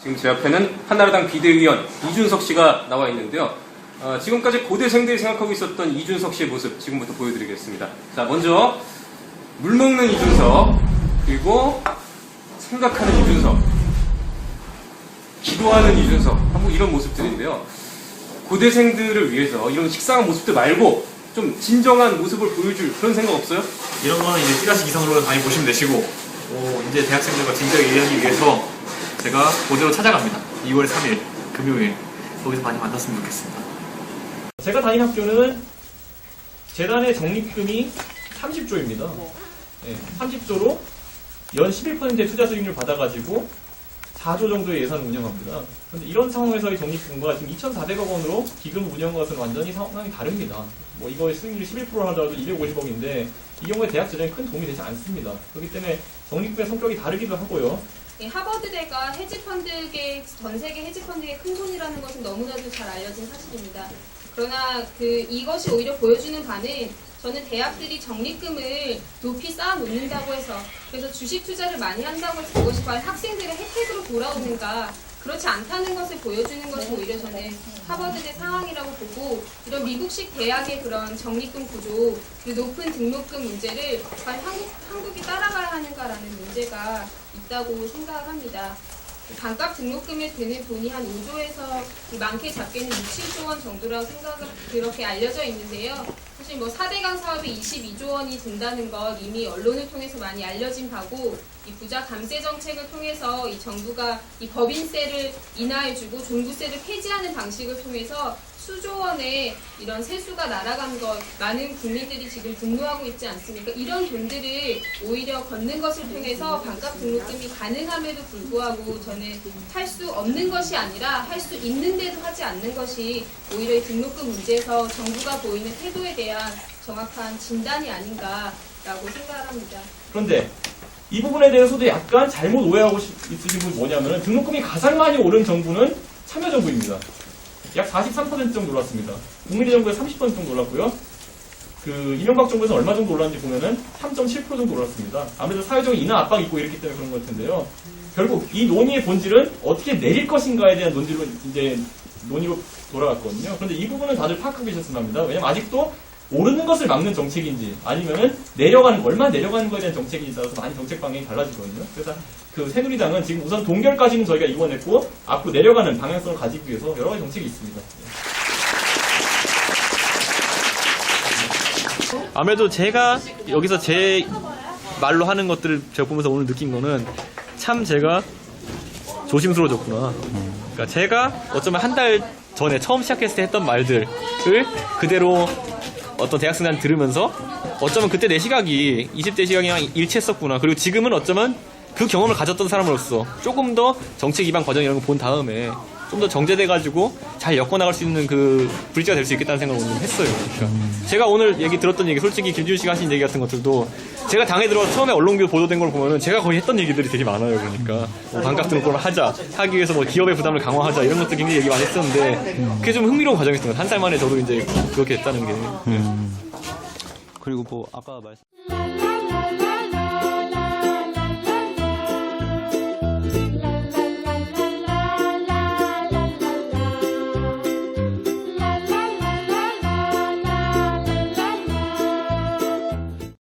지금 제 앞에는 한나라당 비대위원 이준석 씨가 나와 있는데요. 지금까지 고대생들이 생각하고 있었던 이준석 씨의 모습 지금부터 보여드리겠습니다. 자, 먼저 물 먹는 이준석, 그리고 생각하는 이준석, 기도하는 이준석, 한번 이런 모습들인데요. 고대생들을 위해서 이런 식상한 모습들 말고 좀 진정한 모습을 보여줄 그런 생각 없어요? 이런 거는 이제 찌라시 이상으로 많이 보시면 되시고, 이제 대학생들과 진작에 일하기 위해서 제가 고대로 찾아갑니다. 2월 3일 금요일 거기서 많이 만났으면 좋겠습니다. 제가 다닌 학교는 재단의 적립금이 30조입니다. 네, 30조로 연 11%의 투자 수익률 받아가지고 4조 정도의 예산을 운영합니다. 그런데 이런 상황에서의 적립금과 지금 2,400억 원으로 기금 운영 것은 완전히 상황이 다릅니다. 뭐 이거의 수익률이 11% 하더라도 250억인데 이 경우에 대학 재정에 큰 도움이 되지 않습니다. 그렇기 때문에 적립금의 성격이 다르기도 하고요. 하버드대가 헤지펀드계, 전 세계 헤지펀드의 큰 돈이라는 것은 너무나도 잘 알려진 사실입니다. 그러나 이것이 오히려 보여주는 바는 저는 대학들이 적립금을 높이 쌓아놓는다고 해서 그래서 주식 투자를 많이 한다고 해서 그것이 과연 학생들의 혜택으로 돌아오는가 그렇지 않다는 것을 보여주는 것이 오히려 저는 하버드대 상황이라고 보고 이런 미국식 대학의 그런 적립금 구조 그 높은 등록금 문제를 과연 한국이 따라가야 하는가라는 문제가 있다고 생각을 합니다. 반값 등록금에 드는 돈이 한 5조에서 많게 작게는 6, 7조 원 정도라고 그렇게 알려져 있는데요. 사실 뭐 4대강 사업이 22조 원이 든다는 것 이미 언론을 통해서 많이 알려진 바고 이 부자 감세 정책을 통해서 이 정부가 이 법인세를 인하해주고 종부세를 폐지하는 방식을 통해서 수조 원의 이런 세수가 날아간 것 많은 국민들이 지금 분노하고 있지 않습니까? 이런 돈들을 오히려 걷는 것을 통해서 반값 등록금이 가능함에도 불구하고 저는 할 수 없는 것이 아니라 할 수 있는데도 하지 않는 것이 오히려 이 등록금 문제에서 정부가 보이는 태도에 대한 정확한 진단이 아닌가라고 생각을 합니다. 그런데 이 부분에 대해서도 약간 잘못 오해하고 있으신 분이 뭐냐면 등록금이 가장 많이 오른 정부는 참여정부입니다. 약 43% 정도 올랐습니다. 국민의 정부에 30% 정도 올랐고요. 이명박 정부에서 얼마 정도 올랐는지 보면은 3.7% 정도 올랐습니다. 아무래도 사회적인 인하 압박이 있고 이렇기 때문에 그런 것 같은데요. 결국 이 논의의 본질은 어떻게 내릴 것인가에 대한 논의로 돌아갔거든요. 그런데 이 부분은 다들 파악하고 계셨으면 합니다. 왜냐면 아직도 오르는 것을 막는 정책인지 아니면은 얼마 내려가는 것에 대한 정책인지 따라서 많이 정책 방향이 달라지거든요. 그래서 새누리당은 지금 우선 동결까지는 저희가 이번했고 앞으로 내려가는 방향성을 가지기 위해서 여러 가지 정책이 있습니다. 아무래도 제가 여기서 제 말로 하는 것들을 제가 보면서 오늘 느낀 거는 참 제가 조심스러워졌구나. 그러니까 제가 어쩌면 한 달 전에 처음 시작했을 때 했던 말들을 그대로 어떤 대학생한테 들으면서 어쩌면 그때 내 시각이 20대 시각이랑 일치했었구나. 그리고 지금은 어쩌면 그 경험을 가졌던 사람으로서 조금 더 정책 입안 과정 이런 거 본 다음에 좀 더 정제돼가지고 잘 엮어나갈 수 있는 그 브릿지가 될 수 있겠다는 생각을 오늘 했어요. 그러니까 제가 오늘 들었던 얘기, 솔직히 김준일 씨가 하신 얘기 같은 것들도 제가 당에 들어와서 처음에 언론에 보도된 걸 보면은 제가 거의 했던 얘기들이 되게 많아요. 그러니까 반값 등록금을 하기 위해서 뭐 기업의 부담을 강화하자 이런 것들 굉장히 얘기 많이 했었는데 그게 좀 흥미로운 과정이었던 거예요. 한 살 만에 저도 이제 그렇게 했다는 게. 그리고 뭐 아까 말씀